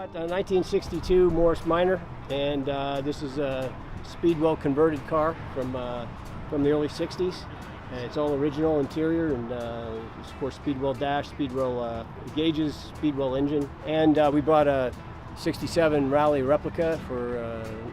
brought a 1962 Morris Minor, and this is a Speedwell converted car from the early 60s. And it's all original interior, and of course Speedwell dash, Speedwell gauges, Speedwell engine. And we brought a 67 Rally replica for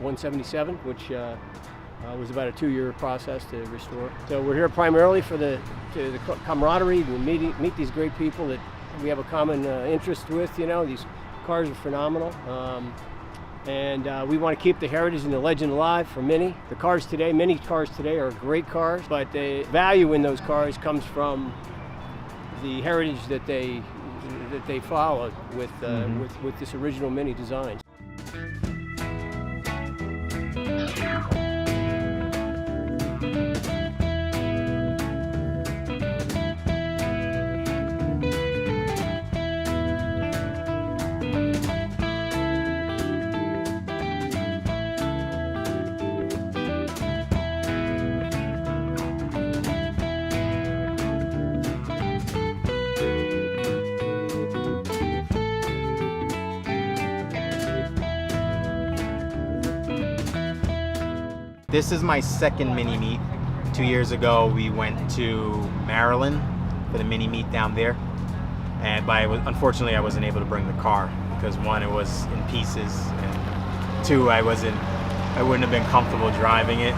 177, which was about a 2-year process to restore. So we're here primarily for the camaraderie, to meet these great people that we have a common interest with. You know, these cars are phenomenal. And we want to keep the heritage and the legend alive for Mini. The cars today, Mini cars today are great cars, but the value in those cars comes from the heritage that they follow with this original Mini design. This is my second mini meet. 2 years ago, we went to Maryland for the mini meet down there, and unfortunately, I wasn't able to bring the car because one, it was in pieces, and two, I wouldn't have been comfortable driving it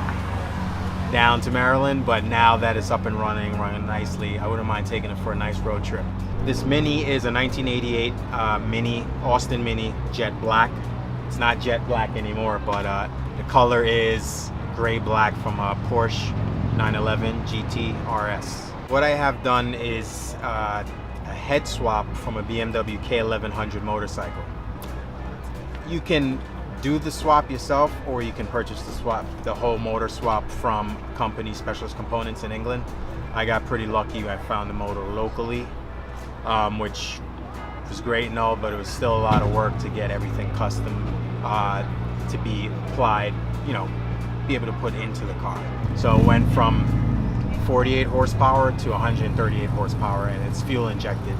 down to Maryland. But now that it's up and running nicely, I wouldn't mind taking it for a nice road trip. This Mini is a 1988 Mini, Austin Mini, jet black. It's not jet black anymore, but the color is gray black from a Porsche 911 GT RS. What I have done is a head swap from a BMW K1100 motorcycle. You can do the swap yourself, or you can purchase the whole motor swap from company Specialist Components in England. I got pretty lucky. I found the motor locally, which was great and all, but it was still a lot of work to get everything custom to be applied, be able to put into the car. So it went from 48 horsepower to 138 horsepower, and it's fuel injected.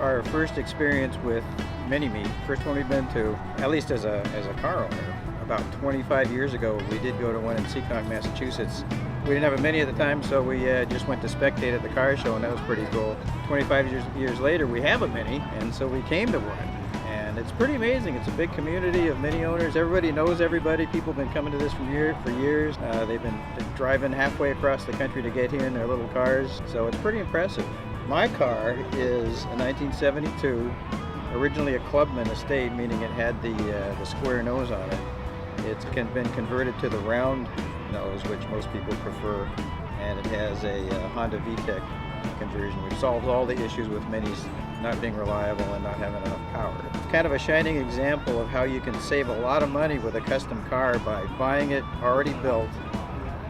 Our first experience with Mini Meet, first one we've been to, at least as a car owner. About 25 years ago, we did go to one in Seekonk, Massachusetts. We didn't have a Mini at the time, so we just went to spectate at the car show, and that was pretty cool. 25 years later, we have a Mini, and so we came to one. And it's pretty amazing. It's a big community of Mini owners. Everybody knows everybody. People have been coming to this for years. They've been driving halfway across the country to get here in their little cars, so it's pretty impressive. My car is a 1972, originally a Clubman estate, meaning it had the square nose on it. It's been converted to the round nose, which most people prefer, and it has a Honda VTEC conversion, which solves all the issues with Minis not being reliable and not having enough power. It's kind of a shining example of how you can save a lot of money with a custom car by buying it already built,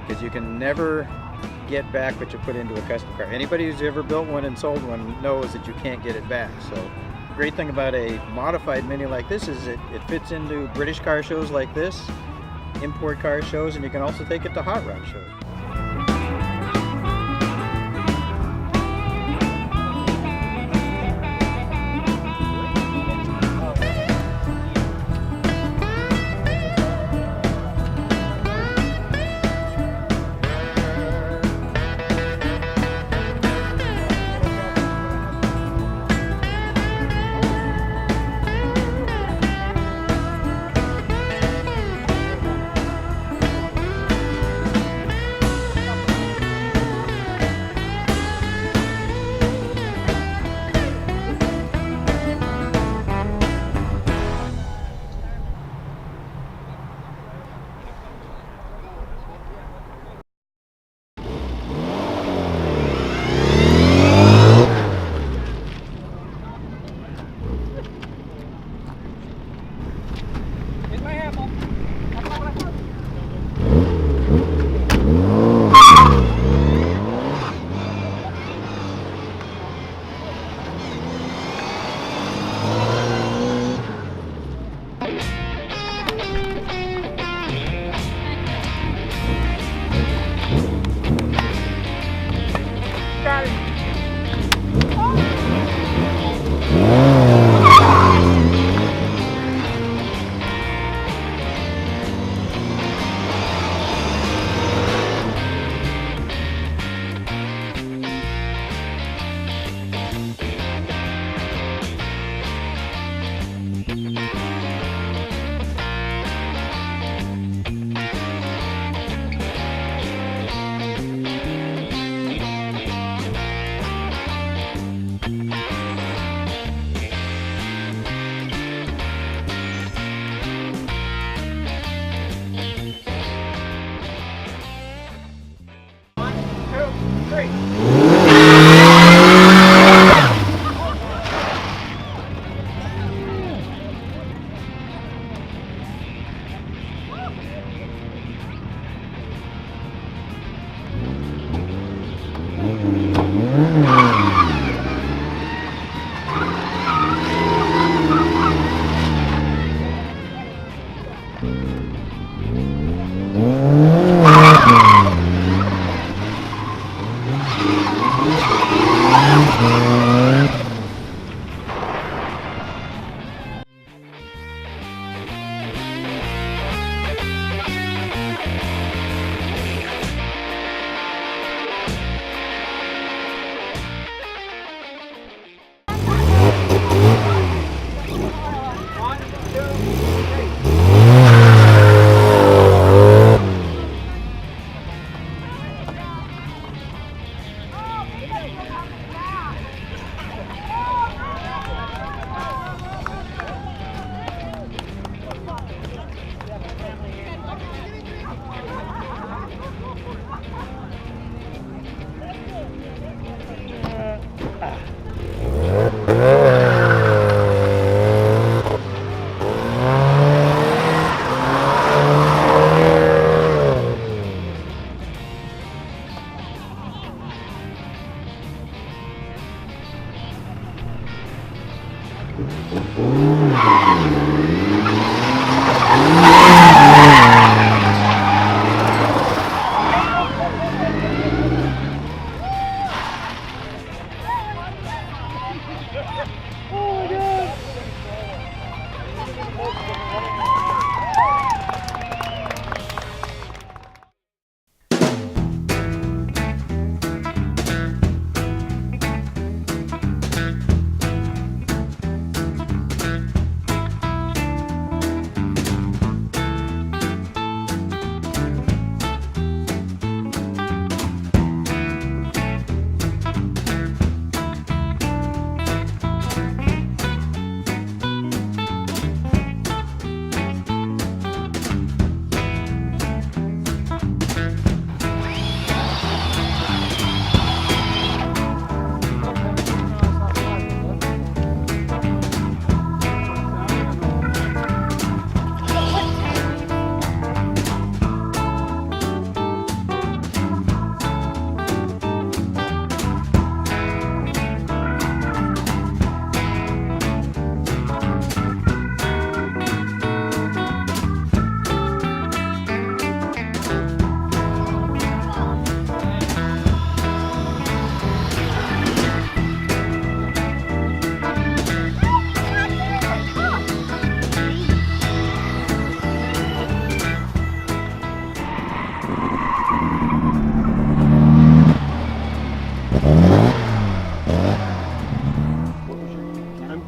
because you can never get back what you put into a custom car. Anybody who's ever built one and sold one knows that you can't get it back. So the great thing about a modified Mini like this is it fits into British car shows like this, import car shows, and you can also take it to hot rod shows.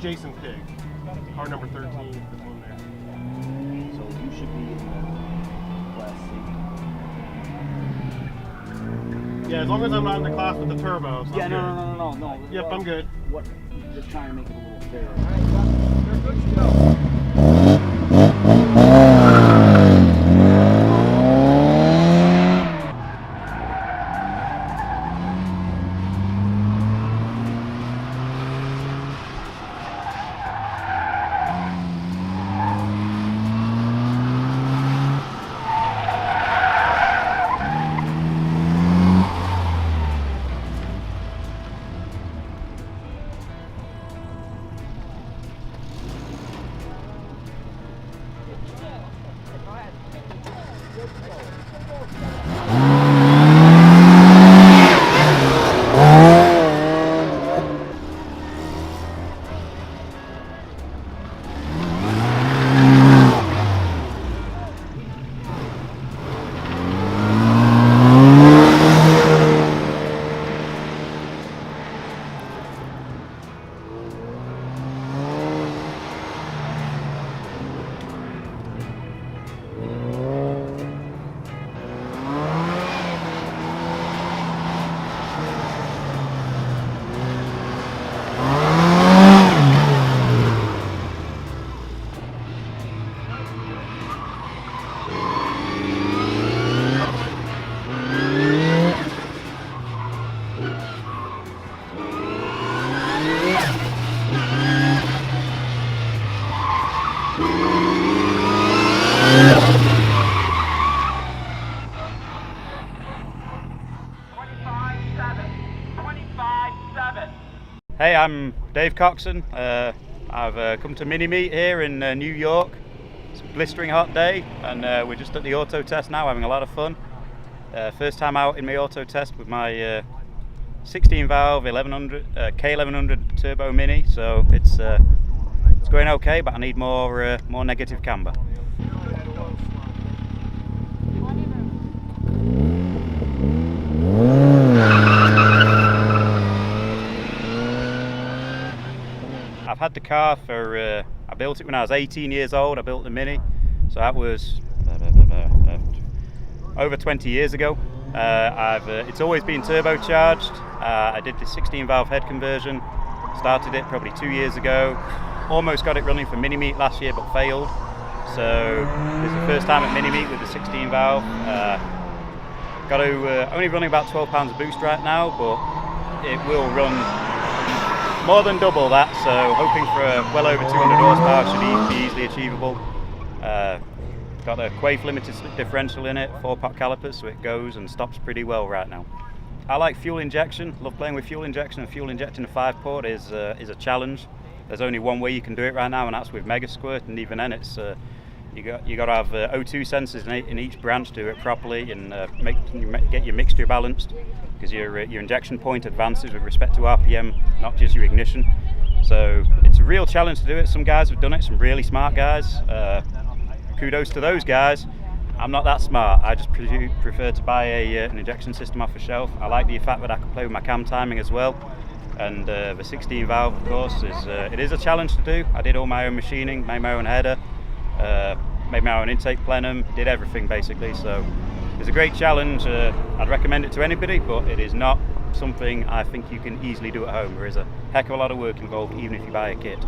Jason Pig, car number 13, the one there. So you should be in the class C. Yeah, as long as I'm not in the class with the turbo. So Yeah, I'm no. good. Yep, I'm good. What? Just trying to make it a little fairer. They're good to go. Hey, I'm Dave Coxon. I've come to Mini Meet here in New York. It's a blistering hot day, and we're just at the auto test now, having a lot of fun. First time out in my auto test with my 16 valve 1100 K1100 Turbo Mini, so it's going okay, but I need more negative camber. I've had the car for, I built it when I was 18 years old. I built the Mini, so that was over 20 years ago. It's always been turbocharged. I did the 16 valve head conversion, started it probably 2 years ago, almost got it running for Mini Meet last year but failed. So this is the first time at Mini Meet with the 16 valve. Got to only running about 12 pounds of boost right now, but it will run more than double that, so hoping for well over 200 horsepower should be easily achievable. Got a Quaife limited slip differential in it, 4-pot calipers, so it goes and stops pretty well right now. I like fuel injection, love playing with fuel injection, and fuel injecting a 5-port is a challenge. There's only one way you can do it right now, and that's with Mega Squirt, and even then it's you got to have O2 sensors in each branch to do it properly and get your mixture balanced, because your injection point advances with respect to RPM, not just your ignition. So it's a real challenge to do it. Some guys have done it, some really smart guys. Kudos to those guys. I'm not that smart. I just prefer to buy an injection system off the shelf. I like the fact that I can play with my cam timing as well. And the 16 valve, of course, it is a challenge to do. I did all my own machining, made my own header, made my own intake plenum, did everything basically. So it's a great challenge. I'd recommend it to anybody, but it is not something I think you can easily do at home. There is a heck of a lot of work involved, even if you buy a kit.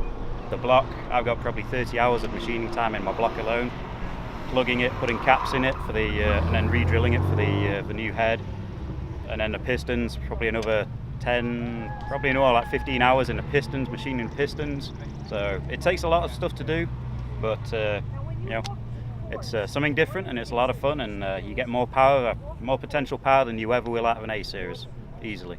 The block, I've got probably 30 hours of machining time in my block alone, plugging it, putting caps in it for the, and then re-drilling it for the new head, and then the pistons, probably another 10, probably in all like 15 hours in the pistons, machining pistons. So it takes a lot of stuff to do, but you know, it's something different and it's a lot of fun, and you get more power, more potential power than you ever will out of an A series, easily.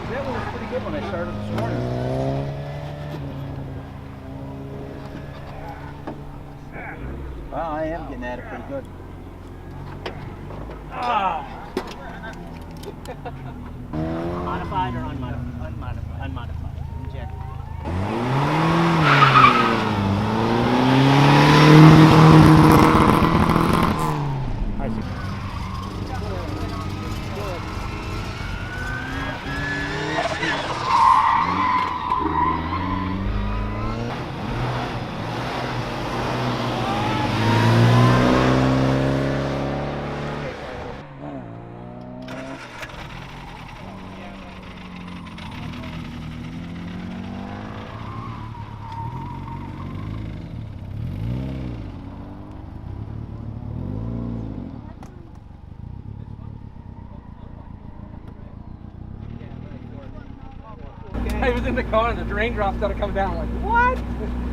That one was pretty good when I started this morning. Well, I am getting at it pretty good. Modified or unmodified? Unmodified. Unmodified. Inject. I see. I was in the car and the raindrops started coming down. I'm like, what?